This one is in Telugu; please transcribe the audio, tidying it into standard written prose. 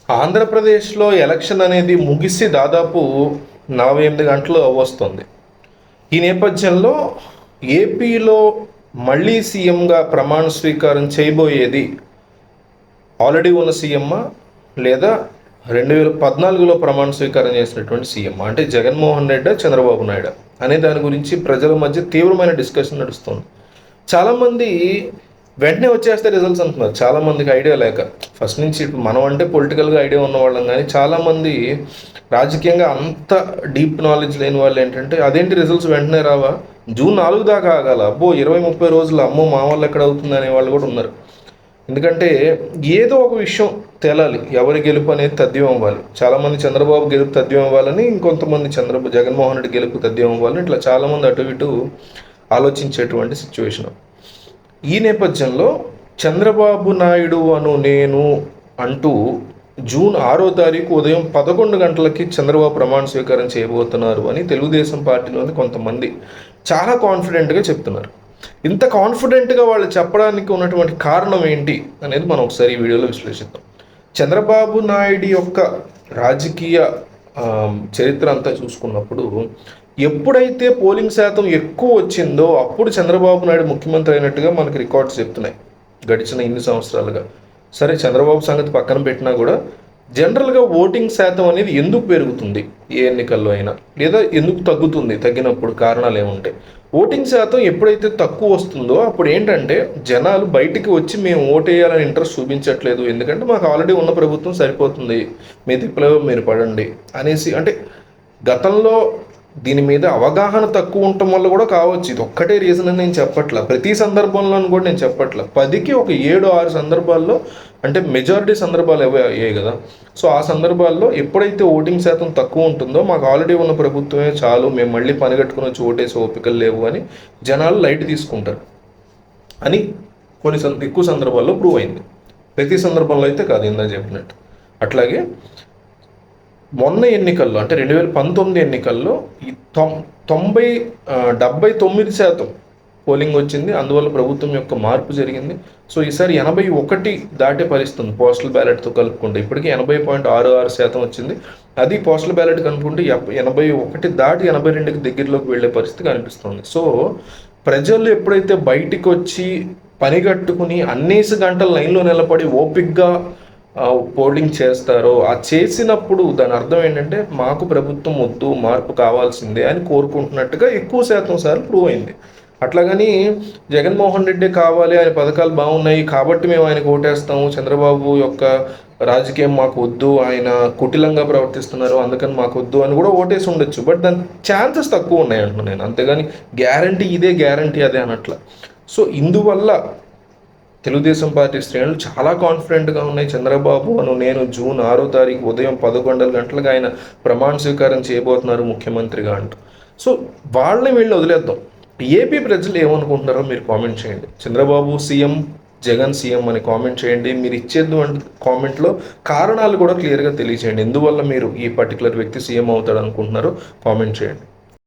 ఆంధ్రప్రదేశ్లో ఎలక్షన్ అనేది ముగిసి దాదాపు 48 గంటలు వస్తుంది. ఈ నేపథ్యంలో ఏపీలో మళ్ళీ సీఎంగా ప్రమాణ స్వీకారం చేయబోయేది ఆల్రెడీ ఉన్న సీఎమ్మా లేదా 2014లో ప్రమాణ స్వీకారం చేసినటువంటి సీఎం అంటే జగన్మోహన్ రెడ్డి చంద్రబాబు నాయుడు అనే దాని గురించి ప్రజల మధ్య తీవ్రమైన డిస్కషన్ నడుస్తుంది. చాలామంది వెంటనే వచ్చేస్తే రిజల్ట్స్ అంటున్నారు. చాలామందికి ఐడియా లేక ఫస్ట్ నుంచి ఇప్పుడు మనం అంటే పొలిటికల్గా ఐడియా ఉన్న వాళ్ళం, కానీ చాలామంది రాజకీయంగా అంత డీప్ నాలెడ్జ్ లేని వాళ్ళు ఏంటంటే అదేంటి రిజల్ట్స్ వెంటనే రావా, జూన్ 4 దాకా ఆగాల, అబ్బో 20-30 రోజులు, అమ్మో మా వాళ్ళు ఎక్కడ అవుతుంది అనే వాళ్ళు కూడా ఉన్నారు. ఎందుకంటే ఏదో ఒక విషయం తేలాలి, ఎవరి గెలుపు అనేది తథ్యం అవ్వాలి. చాలామంది చంద్రబాబు గెలుపు తథ్యం అవ్వాలని, ఇంకొంతమంది జగన్మోహన్ రెడ్డి గెలుపు తథ్యం అవ్వాలని, ఇట్లా చాలామంది అటు ఇటు ఆలోచించేటువంటి సిచ్యువేషన్. ఈ నేపథ్యంలో చంద్రబాబు నాయుడు నేను అంటూ జూన్ 6వ తారీఖు ఉదయం 11 గంటలకి చంద్రబాబు ప్రమాణ స్వీకారం చేయబోతున్నారు అని తెలుగుదేశం పార్టీలోని కొంతమంది చాలా కాన్ఫిడెంట్గా చెప్తున్నారు. ఇంత కాన్ఫిడెంట్గా వాళ్ళు చెప్పడానికి ఉన్నటువంటి కారణం ఏంటి అనేది మనం ఒకసారి ఈ వీడియోలో విశ్లేషిద్దాం. చంద్రబాబు నాయుడు యొక్క రాజకీయ చరిత్ర అంతా చూసుకున్నప్పుడు ఎప్పుడైతే పోలింగ్ శాతం ఎక్కువ వచ్చిందో అప్పుడు చంద్రబాబు నాయుడు ముఖ్యమంత్రి అయినట్టుగా మనకి రికార్డ్స్ చెప్తున్నాయి గడిచిన ఇన్ని సంవత్సరాలుగా. సరే, చంద్రబాబు సంగతి పక్కన పెట్టినా కూడా జనరల్గా ఓటింగ్ శాతం అనేది ఎందుకు పెరుగుతుంది ఏ ఎన్నికల్లో అయినా, లేదా ఎందుకు తగ్గుతుంది, తగ్గినప్పుడు కారణాలు ఏముంటాయి. ఓటింగ్ శాతం ఎప్పుడైతే తక్కువ వస్తుందో అప్పుడు ఏంటంటే జనాలు బయటికి వచ్చి మేము ఓటేయాలని ఇంట్రెస్ట్ చూపించట్లేదు, ఎందుకంటే మాకు ఆల్రెడీ ఉన్న ప్రభుత్వం సరిపోతుంది, మీ తిప్పలో మీరు పడండి అనేసి. అంటే గతంలో దీని మీద అవగాహన తక్కువ ఉండటం వల్ల కూడా కావచ్చు, ఇది ఒక్కటే రీజన్ అని నేను చెప్పట్లా, ప్రతి సందర్భంలోనూ కూడా నేను చెప్పట్లా. 10కి ఒక 7-6 సందర్భాల్లో, అంటే మెజారిటీ సందర్భాలు అయ్యాయి కదా. సో ఆ సందర్భాల్లో ఎప్పుడైతే ఓటింగ్ శాతం తక్కువ ఉంటుందో మాకు ఆల్రెడీ ఉన్న ప్రభుత్వమే చాలు, మేము మళ్ళీ పనిగట్టుకుని వచ్చి ఓటేసి ఓపికలు లేవు అని జనాలు లైట్ తీసుకుంటారు అని కొన్ని ఎక్కువ సందర్భాల్లో ప్రూవ్ అయింది. ప్రతి సందర్భంలో అయితే కాదు, ఇందా చెప్పినట్టు. అట్లాగే మొన్న ఎన్నికల్లో అంటే 2019 ఎన్నికల్లో 79% పోలింగ్ వచ్చింది. అందువల్ల ప్రభుత్వం యొక్క మార్పు జరిగింది. సో ఈసారి 81 దాటే పరిస్థితుంది పోస్టల్ బ్యాలెట్తో కలుపుకుంటే. ఇప్పటికీ 80.66% వచ్చింది. అది పోస్టల్ బ్యాలెట్ కనుక్కుంటే 81 దాటి 82కి దగ్గరలోకి వెళ్ళే పరిస్థితి కనిపిస్తుంది. సో ప్రజలు ఎప్పుడైతే బయటికి వచ్చి పనిగట్టుకుని అన్నేసి గంటల లైన్లో నిలబడి ఓపిక్గా పోలింగ్ చేస్తారో, ఆ చేసినప్పుడు దాని అర్థం ఏంటంటే మాకు ప్రభుత్వం వద్దు, మార్పు కావాల్సిందే అని కోరుకుంటున్నట్టుగా ఎక్కువ శాతం సార్లు ప్రూవ్ అయింది. అట్లాగని జగన్మోహన్ రెడ్డి కావాలి, ఆయన పథకాలు బాగున్నాయి కాబట్టి మేము ఆయనకు ఓటేస్తాము, చంద్రబాబు యొక్క రాజకీయం మాకు వద్దు, ఆయన కుటిలంగా ప్రవర్తిస్తున్నారు అందుకని మాకు వద్దు అని కూడా ఓటేసి ఉండొచ్చు. బట్ దాని ఛాన్సెస్ తక్కువ ఉన్నాయి అంటున్నాను నేను, అంతేగాని గ్యారంటీ ఇదే గ్యారంటీ అదే అనట్లా. సో ఇందువల్ల తెలుగుదేశం పార్టీ శ్రేణులు చాలా కాన్ఫిడెంట్గా ఉన్నాయి. చంద్రబాబు నేను జూన్ 6వ తారీఖు ఉదయం 11 గంటలకు ఆయన ప్రమాణ స్వీకారం చేయబోతున్నారు ముఖ్యమంత్రిగా అంటూ. సో వాళ్ళని వీళ్ళు వదిలేద్దాం. ఏపీ ప్రజలు ఏమనుకుంటున్నారో మీరు కామెంట్ చేయండి. చంద్రబాబు సీఎం, జగన్ సీఎం అని కామెంట్ చేయండి. మీరు ఇచ్చేద్దు అంటే కామెంట్లో కారణాలు కూడా క్లియర్గా తెలియచేయండి, ఎందువల్ల మీరు ఈ పర్టికులర్ వ్యక్తి సీఎం అవుతాడు అనుకుంటున్నారో కామెంట్ చేయండి.